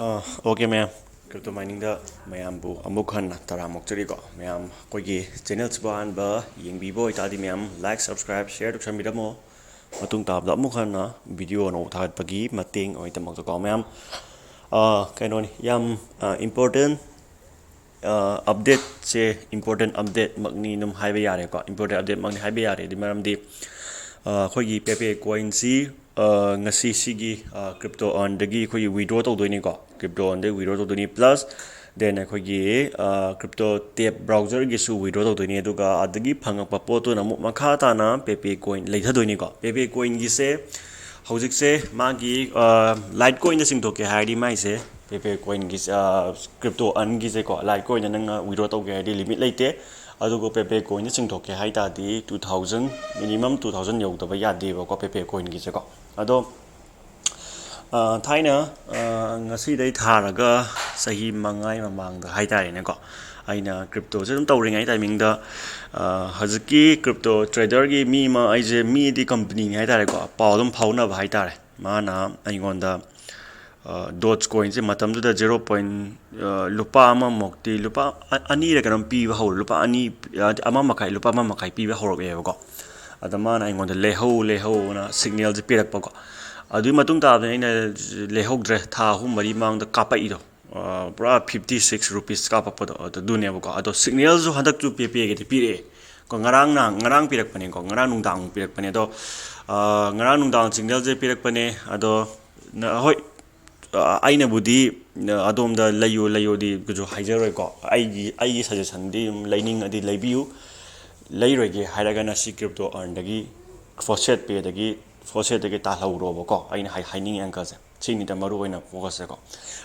Okay, ma'am. Crypto mining da mayam bu amuk han taramok chari ko mayam koi gi channel sban ba yeng bi boy ta di mayam like subscribe share to sami da mo matung tab da amuk han na video no tha pagi mating oi tamak ko mayam kai no ni yam important update se important update magni num haiba yare ko important update magni haiba yare di maram di khoi gi pepe coin si ngasi sigi cryptoearn dagi khoi withdraw tawdoi ko cryptoearn de withdraw tawdoi plus then khoi gi cryptotab browser gi su withdraw tawdoi aduga adagi phangakpa poto na mu makha ta na pepe coin leithadoi ko pepe coin gi se hojik se magi litecoin na singthoke haidi mai se pepe coin gi cryptoearn gi se ko litecoin na nang withdraw tawge haidi limit leite adugo pepe coin na singthoke haida di 2000 minimum 2000 yau ba yade ba ko pepe coin gi se ko ado thaina ngasi dai tharaga sahi mangai mamang da haitare ne ko aina crypto se dum tawringai timing da haziki crypto trader gi mi ma aije mi di company ni haitare ko paw dum phauna ba haitare mana aingonda Dogecoin se matam da 0. Lupa ama mokti lupa ani re kanam pi ba hol lupa ani ama makai lupa ama makai pi ba horok e ko adama na aingonda leho na signal je pirak pa ko adui matung ta ina lehok dre tha hum mari mang da kapa ido pura 56 rupees kapa pa do dune ba ko ado signal zo hadak chu pepe ge pire ko ngarang pirak pane ko ngarang nung dang pirak pane do ngarang nung dang signal je pirak pane ado na hoi aina budi adom da layo di gujo haijaroi ko ai suggestion di lining adi laibiu leiroge hairaga na si cryptoearn dagi faucet pe dagi faucet dagi ta hawro ba ko aina haining anka se chini da maru oina focus ko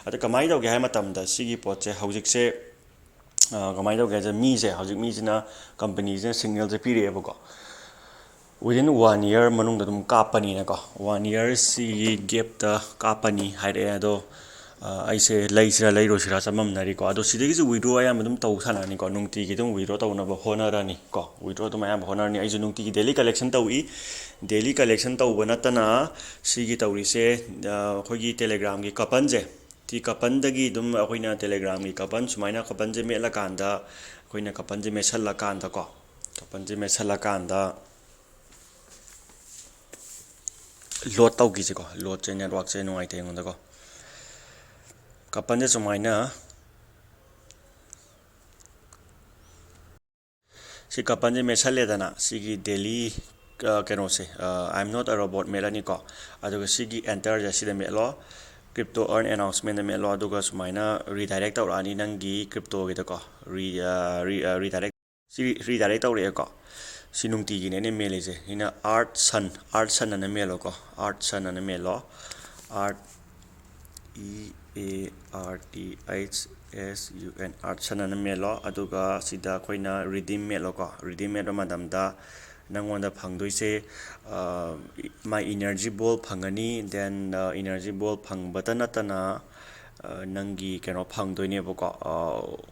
ata kamai dog hai matam da sigi pot se hojik se kamai dog ga mi se hojik mi sina company se signal je pire ba ko within 1 year manung da dum kapani na ko 1 year si gap da kapani haire ado aise leisra leiro sira samam nari ko ado sidagi ju withdraw ayam dum taw sana ni ko nungti gi dum withdraw taw na ba honara ni ko withdraw dum ayam honara ni aise nungti gi daily collection taw i daily collection taw banatana sigi tawri se khogi telegram gi kapan je ti kapan dagi dum akoina telegram gi kapan sumaina kapan je mela kanda akoina kapan je mesalla kanda ko kapan je mesalla kanda load taw gi je ko load che network che nungai te ngonda ko kapan je sumaina si kapan je mesale dana sigi daily keno se I'm not a robot melani ko aduga sigi enter ja sida melo cryptoearn announcement melo aduga sumaina redirect taw ani nangi crypto gi ko redirect si redirect taw re ko sinungti gi ne mele je ina art sun na melo ko art sun na melo art EARTHSUN art sun na melo aduga sida koina redeem melo ko redeem melo madam da nangonda phangdoi se my energy ball phangani then energy ball phangbata natana nangi keno phangdoi ne ko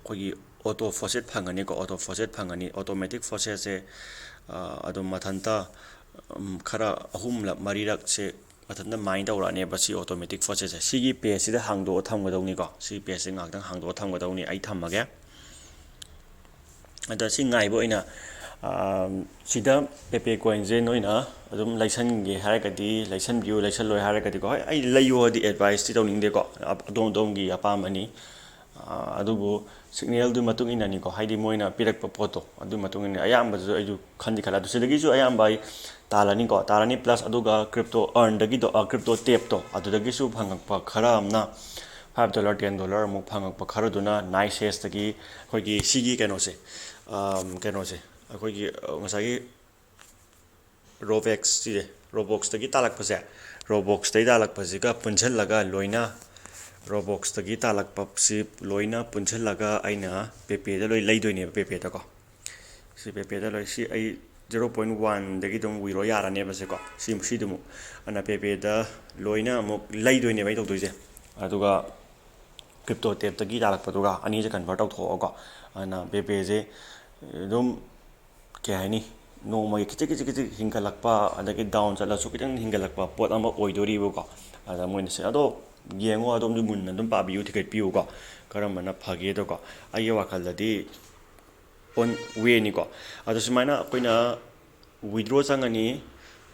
khogi auto faucet phangani ko auto faucet phangani automatic faucet se adum mathanta khara ahum la marirak se mathanta mind aura ne ba si automatic faucet se sigi page sida hangdo thamgadawni ko si page se ngakdang hangdo thamgadawni ai thamage ada si ngai bo ina sida pepe coin je noina adum license ge haragadi license view license loi haragadi ko ai layo di advice ti tawning de ko adom gi apamani adubu signal du matung ina ni ko haidi moina pirak pa photo adu matung ina ayamba ju ayu khandi khala du sidagi ju ayamba talani ko talani plus aduga cryptoearn dagi do cryptotab to adudagi su phangak pa khara amna $5 $10 mu phangak pa khara duna nice has dagi khogi sigi keno se akogi ngasagi Robox dagi talak pa se Robox dai talak pa se ga punchal laga loina Robox dagi talak pa si loina punchal laga aina pepe da loi laidoi ne pepe da ko si pepe da loi si ai 0.1 dagi dum wiro yara ne ba se ko si dum ana pepe da loina mo laidoi ne bai tok doise aduga cryptotab dagi talak pa duga ani je convert out tho ko ana pepe je dum ke hani no mai kichi hingalakpa adagi down chala su kitang hingalakpa pot ama oidori bo ko ada moine se ado ꯌꯦꯡꯉꯣ ꯑꯗꯣꯝꯁꯨ ꯃꯨꯟꯅ ꯑꯗꯨꯝ ꯄꯥꯕꯤꯌꯨ ꯊꯤꯒꯠꯄꯤꯌꯨꯀꯣ ꯀꯔꯝꯕꯅ ꯐꯒꯦꯗꯣꯀꯣ ꯑꯩꯒꯤ ꯋꯥꯈꯜꯗꯗꯤ ꯑꯣꯟ ꯋꯦꯅꯤꯀꯣ ꯑꯗꯣ ꯁꯨꯃꯥꯏꯅ ꯑꯩꯈꯣꯏꯅ withdraw ꯆꯪꯉꯅꯤ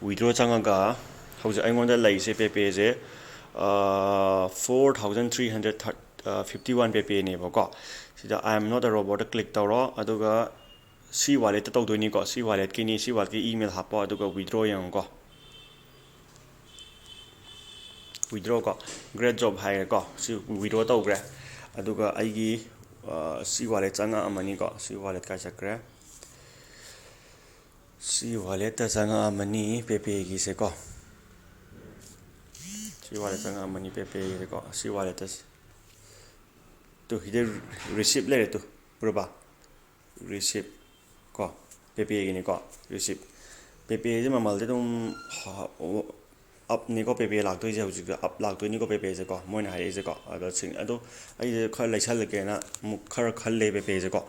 ꯋꯤꯗ꯭ꯔꯣ ꯆꯪꯉꯒ ꯍꯧꯖꯤꯛ ꯑꯩꯉꯣꯟꯗ ꯂꯩꯔꯤꯁꯦ ꯄꯦꯄꯦꯁꯦ 4351 ꯄꯦꯄꯦꯅꯦꯕꯀꯣ ꯁꯤꯗ ꯑꯥꯏ ꯑꯦꯝ ꯅꯣꯠ ꯑ ꯔꯣꯕꯣꯠꯇ ꯀ꯭ꯂꯤꯛ ꯇꯧꯔꯣ ꯑꯗꯨꯒ ꯁꯤ ꯋꯥꯂꯦꯠꯇ ꯇꯧꯗꯣꯏꯅꯤꯀꯣ ꯁꯤ ꯋꯥꯂꯦꯠꯀꯤꯅꯤ ꯁꯤ ꯋꯥꯂꯦꯠꯀꯤ ꯏꯃꯦꯜ ꯍꯥꯞꯄꯣ ꯑꯗꯨꯒ ꯋꯤꯗ꯭ꯔꯣ ꯌꯦꯡꯉꯣꯀꯣ ꯋꯤꯗ꯭ꯔꯣ ꯀꯣ ꯒ꯭ꯔꯦꯠ ꯖꯣꯕ ꯍꯥꯏꯔꯦꯀꯣ ꯁꯤ ꯋꯤꯗ꯭ꯔꯣ ꯇꯧꯈ꯭ꯔꯦ ꯑꯗꯨꯒ ꯑꯩꯒꯤ ꯁꯤ ꯋꯥꯂꯦꯠ ꯆꯪꯉꯛꯑꯃꯅꯤꯀꯣ ꯁꯤ ꯋꯥꯂꯦꯠ ꯀꯥꯏ ꯆꯠꯈ꯭ꯔꯦ ꯁꯤ ꯋꯥꯂꯦꯠꯇ ꯆꯪꯉꯛꯑꯃꯅꯤ ꯄꯦꯄꯦꯒꯤꯁꯦꯀꯣ ꯁꯤ ꯋꯥꯂꯦꯠ ꯆꯪꯉꯛꯑꯃꯅꯤ ꯄꯦꯄꯦꯒꯤꯁꯦꯀꯣ ꯁꯤ ꯋꯥꯂꯦꯠꯇ ꯇꯨ ꯁꯤꯗ ꯔꯤꯁꯤꯞ ꯂꯩꯔꯦ ꯇꯨ ꯎꯔꯕ ꯔꯤꯁꯤꯞ ꯀꯣ ꯄꯦꯄꯦꯒꯤꯅꯤꯀꯣ ꯔꯤꯁꯤꯞ ꯄꯦꯄꯦꯁꯦ ꯃꯃꯜꯗꯤ ꯑꯗꯨꯝ ꯑꯞꯅꯤꯀꯣ ꯄꯦꯄꯦ ꯂꯥꯛꯇꯣꯏꯁꯦ ꯍꯧꯖꯤꯛꯇ ꯑꯞ ꯂꯥꯛꯇꯣꯏꯅꯤꯀꯣ ꯄꯦꯄꯦꯁꯦꯀꯣ ꯃꯣꯏꯅ ꯍꯥꯏꯔꯛꯏꯁꯦꯀꯣ ꯑꯗꯣ ꯑꯩꯁꯦ ꯈꯔ ꯂꯩꯁꯜꯂꯒꯦꯅ ꯑꯃꯨꯛ ꯈꯔ ꯈꯜꯂꯦ ꯄꯦꯄꯦꯁꯦꯀꯣ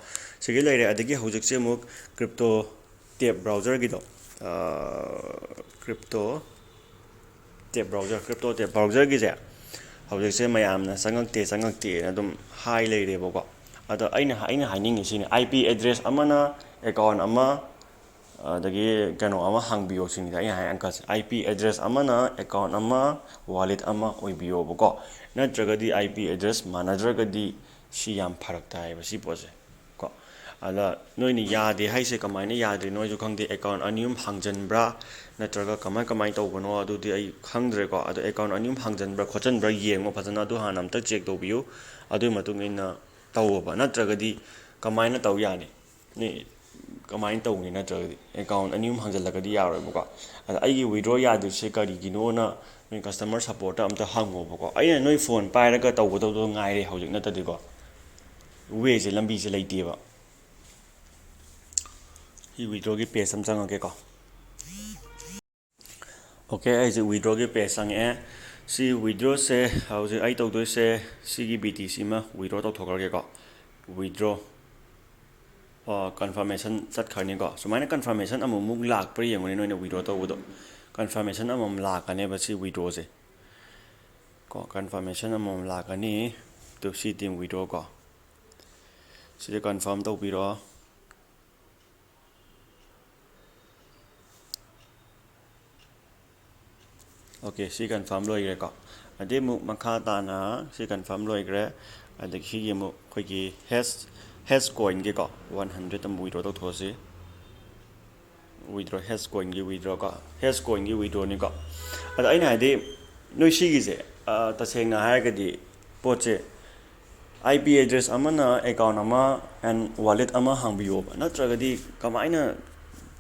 ꯁꯤꯒꯤ ꯂꯩꯔꯦ ꯑꯗꯒꯤ ꯍꯧꯖꯤꯛꯁꯦ ꯑꯃꯨꯛ ꯀ꯭ꯔꯤꯞꯇꯣ ꯇꯦꯞ ꯕ꯭ꯔꯥꯎꯖꯔꯒꯤꯗꯣ ꯀ꯭ꯔꯤꯞꯇꯣ ꯇꯦꯞ ꯕ꯭ꯔꯥꯎꯖꯔꯒꯤꯁꯦ ꯍꯧꯖꯤꯛꯁꯦ ꯃꯌꯥꯝꯅ ꯆꯪꯉꯛꯇꯦꯅ ꯑꯗꯨꯝ ꯍꯥꯏ ꯂꯩꯔꯦꯕꯀꯣ ꯑꯗꯣ ꯑꯩꯅ ꯍꯥꯏꯅꯤꯡꯉꯤꯁꯤꯅꯦ ꯑꯥꯏ ꯄꯤ ꯑꯦꯗ꯭ꯔꯦꯁ ꯑꯃꯅ ꯑꯦꯀꯥꯎꯟ ꯑꯃ ꯑꯗꯒꯤ ꯀꯩꯅꯣ ꯑꯃ ꯍꯥꯡꯕꯤꯌꯣ ꯁꯤꯅꯤꯗ ꯑꯩꯅ ꯍꯥꯏ ꯑꯪꯀꯜꯁꯦ ꯑꯥꯏ ꯄꯤ ꯑꯦꯗ꯭ꯔꯦꯁ ꯑꯃꯅ ꯑꯦꯀꯥꯎꯟ ꯑꯃ ꯋꯥꯂꯦꯠ ꯑꯃ ꯑꯣꯏꯕꯤꯌꯣꯕꯀꯣ ꯅꯠꯇ꯭ꯔꯒꯗꯤ ꯑꯥꯏ ꯄꯤ ꯑꯦꯗ꯭ꯔꯦꯁ ꯃꯥꯟꯅꯗ꯭ꯔꯒꯗꯤ ꯁꯤ ꯌꯥꯝ ꯐꯔꯛ ꯇꯥꯏꯌꯦꯕ ꯁꯤ ꯄꯣꯠꯁꯦ ꯀꯣ ꯑꯗ ꯅꯣꯏꯅ ꯌꯥꯗꯦ ꯍꯥꯏꯁꯦ ꯀꯃꯥꯏꯅ ꯌꯥꯗ꯭ꯔꯤꯅꯣ ꯑꯩꯁꯨ ꯈꯪꯗꯦ ꯑꯦꯀꯥꯎꯟ ꯑꯅꯤ ꯑꯍꯨꯝ ꯍꯥꯡꯖꯟꯕ꯭ꯔꯥ ꯅꯠꯇ꯭ꯔꯒ kamaꯏ ꯇꯧꯕꯅꯣ ꯑꯗꯨꯗꯤ ꯑꯩ ꯈꯪꯗ꯭ꯔꯦꯀꯣ ꯑꯗꯣ ꯑꯦꯀꯥꯎꯟ ꯑꯅꯤ ꯑꯍꯨꯝ ꯍꯥꯡꯖꯟꯕ꯭ꯔꯥ ꯈꯣꯠꯆꯟꯕ꯭ꯔꯥ ꯌꯦꯡꯉꯣ ꯐꯖꯅ ꯑꯗꯨ ꯍꯥꯟꯅ ꯑꯝꯇ ꯆꯦꯛ ꯇꯧꯕꯤꯌꯨ ꯑꯗꯨꯒꯤ ꯃꯇꯨꯡ ꯏꯟꯅ ꯇꯧꯑꯣꯕ ꯅꯠꯇ꯭ꯔꯒꯗꯤ ꯀꯃꯥꯏꯅ ꯇꯧ ꯌꯥꯅꯤ ꯀꯃꯥꯏꯅ ꯇꯧꯅꯤ ꯅꯠꯇ꯭ꯔꯒꯗꯤ ꯑꯦꯀꯥꯎꯟ ꯑꯅꯤ ꯑꯍꯨꯝ ꯍꯥꯡꯖꯜꯂꯒꯗꯤ ꯌꯥꯔꯣꯏꯕꯀꯣ ꯑꯗ ꯑꯩꯒꯤ ꯋꯤꯗ꯭ꯔꯣ ꯌꯥꯗ꯭ꯔꯤꯁꯦ ꯀꯔꯤꯒꯤꯅꯣꯅ ꯅꯣꯏ ꯀꯁꯇꯃꯔ ꯁꯞꯄꯣꯔꯠꯇ ꯑꯝꯇ ꯍꯪꯉꯣꯕꯀꯣ ꯑꯩꯅ ꯅꯣꯏ ꯐꯣꯟ ꯄꯥꯏꯔꯒ ꯇꯧꯒꯗꯧꯗꯣ ꯉꯥꯏꯔꯦ ꯍꯧꯖꯤꯛ ꯅꯠꯇꯗꯤꯀꯣ ꯋꯦꯁꯦ ꯂꯝꯕꯤꯁꯦ ꯂꯩꯇꯦꯕ ꯁꯤ ꯋꯤꯗ꯭ꯔꯣꯒꯤ ꯄꯦꯖ ꯑꯃ ꯆꯪꯉꯒꯦꯀꯣ ꯑꯣꯀꯦ ꯑꯩꯁꯦ ꯋꯤꯗ꯭ꯔꯣꯒꯤ ꯄꯦꯖ ꯆꯪꯉꯛꯑꯦ ꯁꯤ ꯋꯤꯗ꯭ꯔꯣꯁꯦ ꯍꯧꯖꯤꯛ ꯑꯩ ꯇꯧꯗꯣꯏꯁꯦ ꯁꯤꯒꯤ ꯕꯤ ꯇꯤ ꯁꯤ ꯑꯃ ꯋꯤꯗ꯭ꯔꯣ ꯇꯧꯊꯣꯛꯈ꯭ꯔꯒꯦꯀꯣ ꯋꯤꯗ꯭ꯔꯣ ꯀꯟꯐꯔꯃꯦꯁꯟ ꯆꯠꯈ꯭ꯔꯅꯤꯀꯣ ꯁꯨꯃꯥꯏꯅ ꯀꯟꯐꯔꯃꯦꯁꯟ ꯑꯃꯨꯛ ꯂꯥꯛꯄ꯭ꯔꯥ ꯌꯦꯡꯉꯨꯅꯤ ꯅꯣꯏꯅ ꯋꯤꯗ꯭ꯔꯣ ꯇꯧꯕꯗꯣ ꯀꯟꯐꯔꯃꯦꯁꯟ ꯑꯃꯃꯝ ꯂꯥꯛꯀꯅꯦꯕ ꯁꯤ ꯋꯤꯗ꯭ꯔꯣꯁꯦ ꯀꯣ ꯀꯟꯐꯔꯃꯦꯁꯟ ꯑꯃꯃꯝ ꯂꯥꯛꯀꯅꯤ ꯇꯨ ꯁꯤ ꯇꯤꯝ ꯋꯤꯗ꯭ꯔꯣ ꯀꯣ ꯁꯤꯗ ꯀꯟꯐꯥꯔꯝ ꯇꯧꯕꯤꯔꯣ ꯑꯣꯀꯦ ꯁꯤ ꯀꯟꯐꯥꯔꯝ ꯂꯣꯏꯈ꯭ꯔꯦꯀꯣ ꯑꯗꯩ ꯑꯃꯨꯛ ꯃꯈꯥ ꯇꯥꯅ ꯁꯤ ꯀꯟꯐꯥꯔꯝ ꯂꯣꯏꯈ꯭ꯔꯦ ꯑꯗꯒꯤ ꯁꯤꯒꯤ ꯑꯃꯨꯛ ꯑꯩꯈꯣꯏꯒꯤ ꯍꯦꯁ ꯀꯣꯏꯟꯒꯤꯀꯣ 100 ꯑꯃꯨꯛ ꯋꯤꯗ꯭ꯔꯣ ꯇꯧꯊꯣꯛꯑꯁꯤ ꯋꯤꯗ꯭ꯔꯣ ꯍꯦꯁ ꯀꯣꯏꯟꯒꯤ ꯋꯤꯗ꯭ꯔꯣ ꯀꯣ ꯍꯦꯁ ꯀꯣꯏꯟꯒꯤ ꯋꯤꯗ꯭ꯔꯣꯅꯤꯀꯣ ꯑꯗꯣ ꯑꯩꯅ ꯍꯥꯏꯗꯤ ꯅꯣꯏ ꯁꯤꯒꯤꯁꯦ ꯇꯁꯦꯡꯅ ꯍꯥꯏꯔꯒꯗꯤ ꯄꯣꯠꯁꯦ ꯑꯥꯏ ꯄꯤ ꯑꯦꯗ꯭ꯔꯦꯁ ꯑꯃꯅ ꯑꯦꯀꯥꯎꯟ ꯑꯃ ꯑꯦꯟ ꯋꯥꯂꯦꯠ ꯑꯃ ꯍꯥꯡꯕꯤꯌꯣꯕ ꯅꯠꯇ꯭ꯔꯒꯗꯤ ꯀꯃꯥꯏꯅ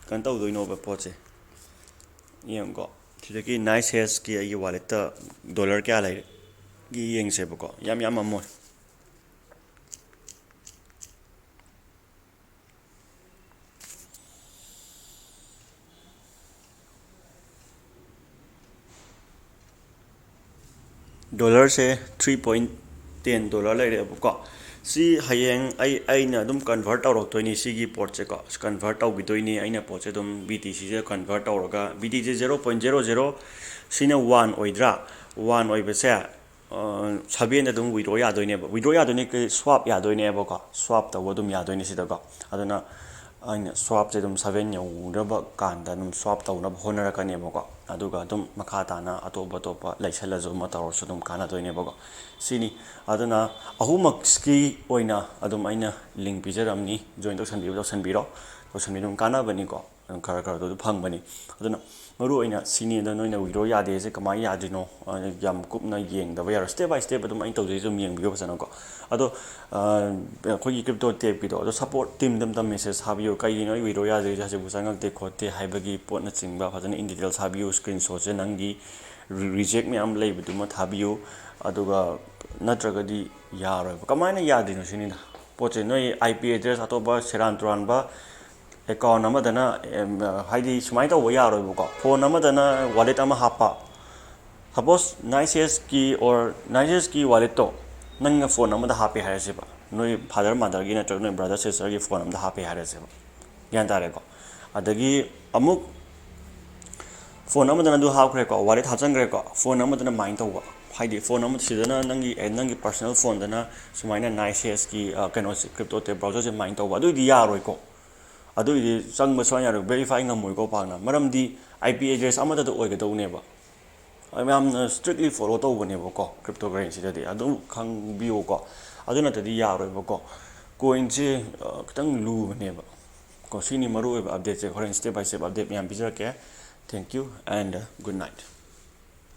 ꯀꯩꯅꯣ ꯇꯧꯗꯣꯏꯅꯣꯕ ꯄꯣꯠꯁꯦ ꯌꯦꯡꯉꯨꯀꯣ ꯁꯤꯗꯒꯤ ꯅꯥꯏꯁ ꯍꯦꯁꯀꯤ ꯑꯩꯒꯤ ꯋꯥꯂꯦꯠꯇ ꯗꯣꯂꯔ ꯀꯌꯥ ꯂꯩꯔꯦ ꯌꯦꯡꯁꯦꯕꯀꯣ ꯌꯥꯝꯃꯝꯃꯣꯏ ꯗꯣꯂꯔꯁꯦ $3.10 ꯂꯩꯔꯦꯕꯀꯣ ꯁꯤ ꯍꯌꯦꯡ ꯑꯩꯅ ꯑꯗꯨꯝ ꯀꯟꯚꯔꯠ ꯇꯧꯔꯛꯇꯣꯏꯅꯤ ꯁꯤꯒꯤ ꯄꯣꯠꯁꯦꯀꯣ ꯀꯟꯚꯔꯠ ꯇꯧꯈꯤꯗꯣꯏꯅꯤ ꯑꯩꯅ ꯄꯣꯠꯁꯦ ꯑꯗꯨꯝ ꯕꯤ ꯇꯤ ꯁꯤꯁꯦ ꯀꯟꯚꯔꯠ ꯇꯧꯔꯒ ꯕꯤ ꯇꯤ ꯁꯤ 0.00 ꯁꯤꯅ 1 ꯑꯣꯏꯗ꯭ꯔꯥ 1 ꯑꯣꯏꯕꯁꯦ 7 ꯑꯗꯨꯝ ꯋꯤꯗ꯭ꯔꯣ ꯌꯥꯗꯣꯏꯅꯦꯕ ꯋꯤꯗ꯭ꯔꯣ ꯌꯥꯗꯣꯏꯅꯤ ꯁ꯭ꯋꯥꯞ ꯌꯥꯗꯣꯏꯅꯦꯕꯀꯣ ꯁ꯭ꯋꯥꯞ ꯇꯧꯕ ꯑꯗꯨꯝ ꯌꯥꯗꯣꯏꯅꯤ ꯁꯤꯗꯀꯣ ꯑꯗꯨꯅ ꯑꯩꯅ ꯁ꯭ꯋꯥꯞꯁꯦ ꯑꯗꯨꯝ 7 ꯌꯧꯅꯕ ꯀꯥꯟꯗ ꯑꯗꯨꯝ ꯁ꯭ꯋꯥꯞ ꯇꯧꯅꯕ ꯍꯣꯠꯅꯔꯛꯀꯅꯦꯕꯀꯣ ꯑꯗꯨꯒ ꯑꯗꯨꯝ ꯃꯈꯥ ꯇꯥꯅ ꯑꯇꯣꯞꯄ ꯂꯩꯁꯜꯂꯁꯨ ꯑꯃ ꯇꯧꯔꯁꯨ ꯑꯗꯨꯝ ꯀꯥꯟꯅꯗꯣꯏꯅꯦꯕꯀꯣ ꯁꯤꯅꯤ ꯑꯗꯨꯅ ꯑꯍꯨꯝꯃꯛꯀꯤ ꯑꯣꯏꯅ ꯑꯗꯨꯝ ꯑꯩꯅ ꯂꯤꯡꯛ ꯄꯤꯖꯔꯝꯅꯤ ꯖꯣꯏꯟ ꯇꯧꯁꯟꯕꯤꯔꯣ ꯑꯗꯨꯝ ꯀꯥꯟꯅꯕꯅꯤꯀꯣ ꯑꯗꯨꯝ ꯈꯔ ꯑꯗꯨ ꯐꯪꯕꯅꯤ ꯑꯗꯨꯅ ꯃꯔꯨꯑꯣꯏꯅ ꯁꯤꯅꯤꯗ ꯅꯣꯏꯅ ꯋꯤꯗ꯭ꯔꯣ ꯌꯥꯗꯦꯁꯦ ꯀꯃꯥꯏꯅ ꯌꯥꯗ꯭ꯔꯤꯅꯣ ꯌꯥꯝ ꯀꯨꯞꯅ ꯌꯦꯡꯗꯕ ꯌꯥꯔꯣꯏ ꯁ꯭ꯇꯦꯞ ꯕꯥꯏ ꯁ꯭ꯇꯦꯞ ꯑꯗꯨꯝ ꯑꯩꯅ ꯇꯧꯖꯩꯁꯦ ꯑꯗꯨꯝ ꯌꯦꯡꯕꯤꯌꯣ ꯐꯖꯅꯀꯣ ꯑꯗꯣ ꯑꯩꯈꯣꯏꯒꯤ ꯀ꯭ꯔꯤꯞꯇꯣ ꯇꯦꯞꯀꯤꯗꯣ ꯑꯗꯣ ꯁꯞꯄꯣꯔꯠ ꯇꯤꯝꯗ ꯑꯝꯇ ꯃꯦꯁꯦꯖ ꯊꯥꯕꯤꯌꯨ ꯀꯩꯒꯤꯅꯣ ꯑꯩ ꯋꯤꯗ꯭ꯔꯣ ꯌꯥꯗ꯭ꯔꯤꯁꯦ ꯍꯧꯖꯤꯛꯄꯨ ꯆꯪꯉꯛꯇꯦ ꯈꯣꯠꯇꯦ ꯍꯥꯏꯕꯒꯤ ꯄꯣꯠꯅꯆꯤꯡꯕ ꯐꯖꯅ ꯏꯟ ꯗꯤꯇꯦꯜꯁ ꯊꯥꯕꯤꯌꯨ ꯁ꯭ꯀ꯭ꯔꯤꯟ ꯁꯣꯠꯁꯦ ꯅꯪꯒꯤ ꯔꯤꯖꯦꯛ ꯃꯌꯥꯝ ꯂꯩꯕꯗꯨꯃ ꯊꯥꯕꯤꯌꯨ ꯑꯗꯨꯒ ꯅꯠꯇ꯭ꯔꯒꯗꯤ ꯌꯥꯔꯣꯏꯕ ꯀꯃꯥꯏꯅ ꯌꯥꯗ꯭ꯔꯤꯅꯣ ꯁꯤꯅꯤꯗ ꯄꯣꯠꯁꯦ ꯅꯣꯏ ꯑꯥꯏ ꯄꯤ ꯑꯦꯗ꯭ꯔꯦꯁ ꯑꯇꯣꯞꯄ ꯁꯦꯔꯥꯟ ꯇꯨꯔꯥꯟꯕ ꯑꯦꯀꯥꯎꯟ ꯑꯃꯗꯅ ꯍꯥꯏꯗꯤ ꯁꯨꯃꯥꯏꯅ ꯇꯧꯕ ꯌꯥꯔꯣꯏꯕꯀꯣ ꯐꯣꯟ ꯑꯃꯗꯅ ꯋꯥꯂꯦꯠ ꯑꯃ ꯍꯥꯞꯄ ꯁꯄꯣꯁ ꯅꯥꯏꯁꯦꯁꯀꯤ ꯋꯥꯂꯦꯠꯇꯣ ꯅꯪꯅ ꯐꯣꯟ ꯑꯃꯗ ꯍꯥꯞꯄꯦ ꯍꯥꯏꯔꯁꯦꯕ ꯅꯣꯏ ꯐꯥꯗꯔ ꯃꯥꯗꯔꯒꯤ ꯅꯠꯇ꯭ꯔꯒ ꯅꯣꯏ ꯕ꯭ꯔꯗꯔ ꯁꯤꯁꯇꯔꯒꯤ ꯐꯣꯟ ꯑꯃꯗ ꯍꯥꯞꯄꯦ ꯍꯥꯏꯔꯁꯦꯕ ꯒ꯭ꯌꯥꯟ ꯇꯥꯔꯦꯀꯣ ꯑꯗꯒꯤ ꯑꯃꯨꯛ ꯐꯣꯟ ꯑꯃꯗꯅ ꯑꯗꯨ ꯍꯥꯞꯈ꯭ꯔꯦꯀꯣ ꯋꯥꯂꯦꯠ ꯍꯥꯞꯆꯟꯈ꯭ꯔꯦꯀꯣ ꯐꯣꯟ ꯑꯃꯗꯅ ꯃꯥꯏꯟ ꯇꯧꯕ haidi phone am sidana nangi personal phone dana sumaina nice cs ki kano cryptotab browser je mine tawba adu di yaroi ko adu di changba so yaro verify ngamoi ko pagna maramdi ip address amada do oiga do neba am strictly follow tawbane ko cryptocurrency da di adu khang biyo ko adu na tadi yaroi ko coin je kitang lu neba ko sini maru update je horen step by step update myam bijake thank you and good night